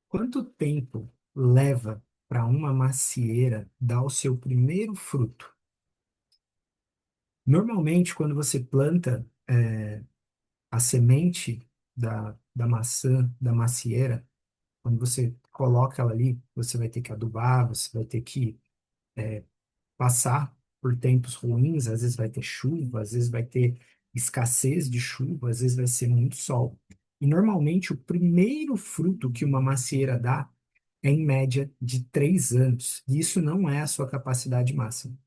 Quanto tempo leva para uma macieira dar o seu primeiro fruto? Normalmente, quando você planta a semente da maçã, da macieira, quando você coloca ela ali, você vai ter que adubar, você vai ter que passar por tempos ruins, às vezes vai ter chuva, às vezes vai ter escassez de chuva, às vezes vai ser muito sol. E normalmente o primeiro fruto que uma macieira dá é em média de 3 anos. E isso não é a sua capacidade máxima.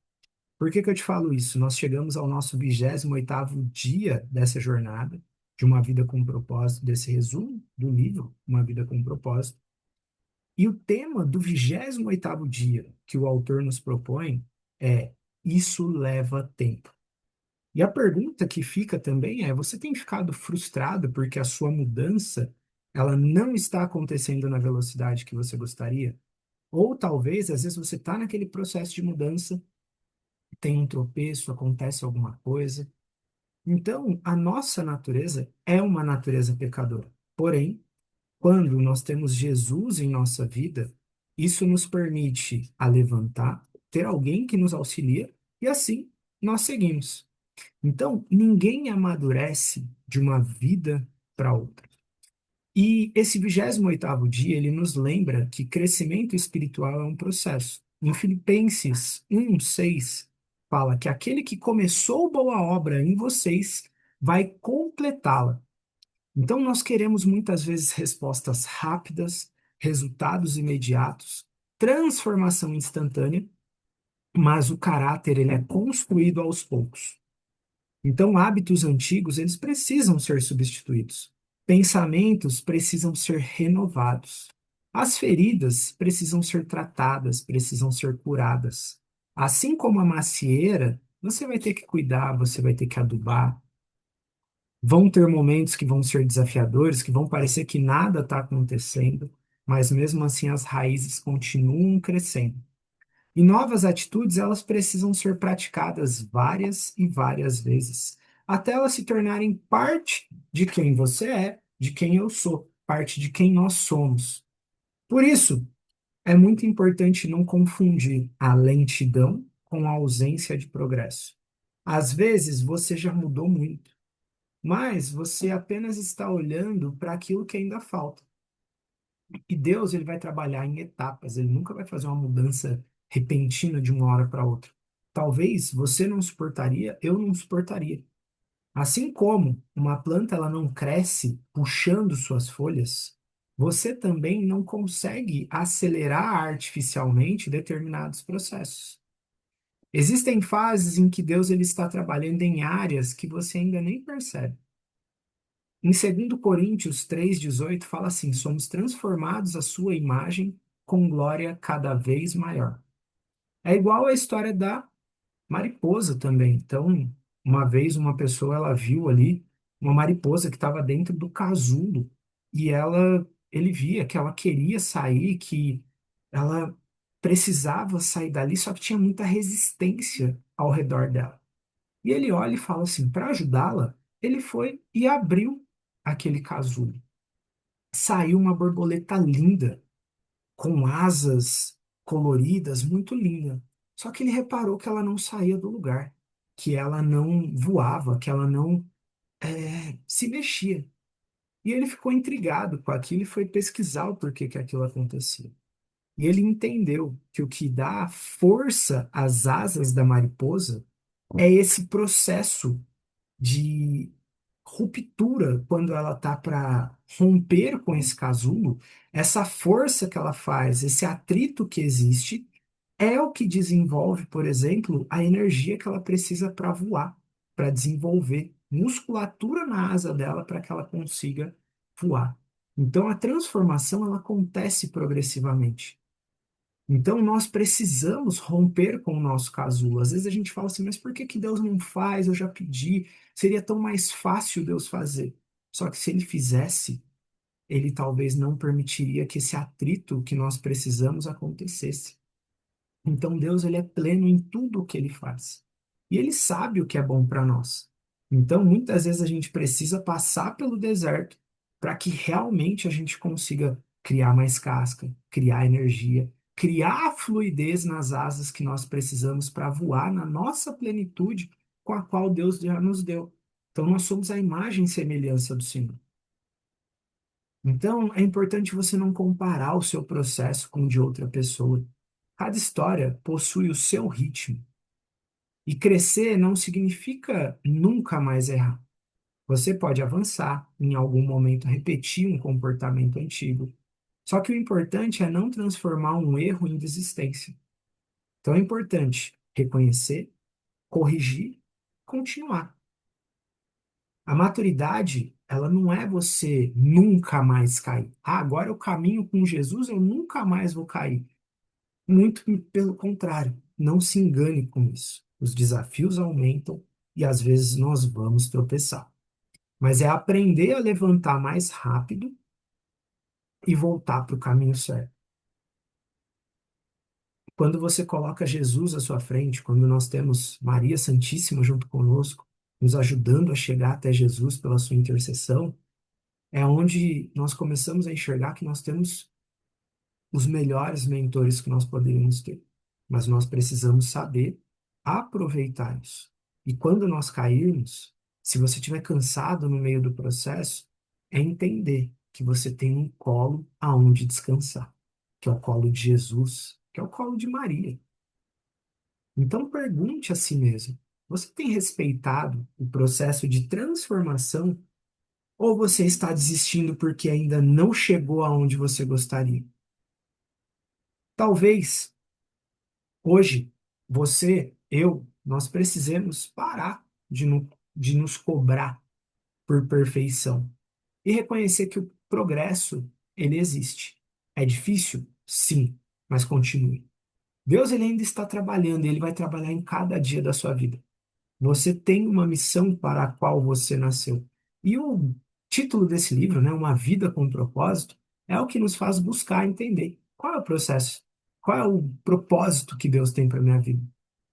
Por que que eu te falo isso? Nós chegamos ao nosso 28º dia dessa jornada, de uma vida com propósito, desse resumo do livro, Uma Vida com Propósito. E o tema do 28º dia que o autor nos propõe é: isso leva tempo. E a pergunta que fica também é: você tem ficado frustrado porque a sua mudança ela não está acontecendo na velocidade que você gostaria? Ou talvez, às vezes, você está naquele processo de mudança, tem um tropeço, acontece alguma coisa. Então, a nossa natureza é uma natureza pecadora. Porém, quando nós temos Jesus em nossa vida, isso nos permite a levantar, ter alguém que nos auxilia e assim nós seguimos. Então, ninguém amadurece de uma vida para outra. E esse 28º dia, ele nos lembra que crescimento espiritual é um processo. Em Filipenses 1:6 fala que aquele que começou boa obra em vocês vai completá-la. Então, nós queremos muitas vezes respostas rápidas, resultados imediatos, transformação instantânea, mas o caráter ele é construído aos poucos. Então, hábitos antigos, eles precisam ser substituídos. Pensamentos precisam ser renovados. As feridas precisam ser tratadas, precisam ser curadas. Assim como a macieira, você vai ter que cuidar, você vai ter que adubar. Vão ter momentos que vão ser desafiadores, que vão parecer que nada está acontecendo, mas mesmo assim as raízes continuam crescendo. E novas atitudes, elas precisam ser praticadas várias e várias vezes, até elas se tornarem parte de quem você é, de quem eu sou, parte de quem nós somos. Por isso, é muito importante não confundir a lentidão com a ausência de progresso. Às vezes, você já mudou muito, mas você apenas está olhando para aquilo que ainda falta. E Deus, ele vai trabalhar em etapas, ele nunca vai fazer uma mudança repentina de uma hora para outra. Talvez você não suportaria, eu não suportaria. Assim como uma planta ela não cresce puxando suas folhas, você também não consegue acelerar artificialmente determinados processos. Existem fases em que Deus ele está trabalhando em áreas que você ainda nem percebe. Em 2 Coríntios 3:18 fala assim: somos transformados à sua imagem com glória cada vez maior. É igual a história da mariposa também. Então, uma vez uma pessoa ela viu ali uma mariposa que estava dentro do casulo e ele via que ela queria sair, que ela precisava sair dali, só que tinha muita resistência ao redor dela. E ele olha e fala assim: para ajudá-la, ele foi e abriu aquele casulo. Saiu uma borboleta linda, com asas coloridas, muito linda. Só que ele reparou que ela não saía do lugar, que ela não voava, que ela não se mexia. E ele ficou intrigado com aquilo e foi pesquisar o porquê que aquilo acontecia. E ele entendeu que o que dá força às asas da mariposa é esse processo de ruptura, quando ela tá para romper com esse casulo, essa força que ela faz, esse atrito que existe, é o que desenvolve, por exemplo, a energia que ela precisa para voar, para desenvolver musculatura na asa dela para que ela consiga voar. Então a transformação ela acontece progressivamente. Então, nós precisamos romper com o nosso casulo. Às vezes a gente fala assim, mas por que que Deus não faz? Eu já pedi. Seria tão mais fácil Deus fazer. Só que se ele fizesse, ele talvez não permitiria que esse atrito que nós precisamos acontecesse. Então, Deus, ele é pleno em tudo o que ele faz. E ele sabe o que é bom para nós. Então, muitas vezes a gente precisa passar pelo deserto para que realmente a gente consiga criar mais casca, criar energia, criar a fluidez nas asas que nós precisamos para voar na nossa plenitude com a qual Deus já nos deu. Então, nós somos a imagem e semelhança do Senhor. Então, é importante você não comparar o seu processo com o de outra pessoa. Cada história possui o seu ritmo. E crescer não significa nunca mais errar. Você pode avançar, em algum momento repetir um comportamento antigo. Só que o importante é não transformar um erro em desistência. Então é importante reconhecer, corrigir, continuar. A maturidade, ela não é você nunca mais cair. Ah, agora eu caminho com Jesus, eu nunca mais vou cair. Muito pelo contrário, não se engane com isso. Os desafios aumentam e às vezes nós vamos tropeçar. Mas é aprender a levantar mais rápido e voltar para o caminho certo. Quando você coloca Jesus à sua frente, quando nós temos Maria Santíssima junto conosco, nos ajudando a chegar até Jesus pela sua intercessão, é onde nós começamos a enxergar que nós temos os melhores mentores que nós poderíamos ter. Mas nós precisamos saber aproveitar isso. E quando nós cairmos, se você estiver cansado no meio do processo, é entender que você tem um colo aonde descansar, que é o colo de Jesus, que é o colo de Maria. Então pergunte a si mesmo: você tem respeitado o processo de transformação ou você está desistindo porque ainda não chegou aonde você gostaria? Talvez hoje você, eu, nós precisemos parar de nos cobrar por perfeição e reconhecer que o progresso, ele existe. É difícil? Sim, mas continue. Deus, ele ainda está trabalhando e ele vai trabalhar em cada dia da sua vida. Você tem uma missão para a qual você nasceu. E o título desse livro, né, Uma Vida com Propósito, é o que nos faz buscar entender qual é o processo, qual é o propósito que Deus tem para a minha vida,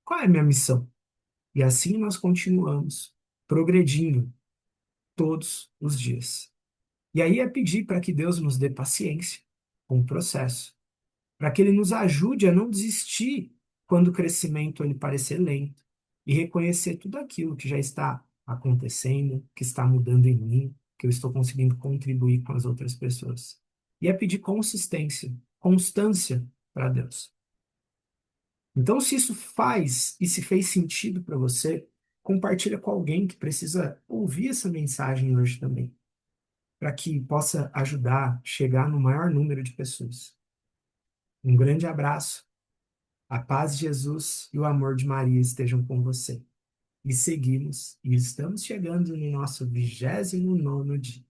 qual é a minha missão. E assim nós continuamos progredindo todos os dias. E aí é pedir para que Deus nos dê paciência com o processo, para que ele nos ajude a não desistir quando o crescimento ele parecer lento e reconhecer tudo aquilo que já está acontecendo, que está mudando em mim, que eu estou conseguindo contribuir com as outras pessoas. E é pedir consistência, constância para Deus. Então, se isso faz e se fez sentido para você, compartilha com alguém que precisa ouvir essa mensagem hoje também, para que possa ajudar a chegar no maior número de pessoas. Um grande abraço. A paz de Jesus e o amor de Maria estejam com você. E seguimos, e estamos chegando no nosso 29º dia.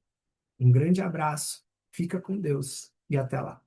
Um grande abraço, fica com Deus e até lá.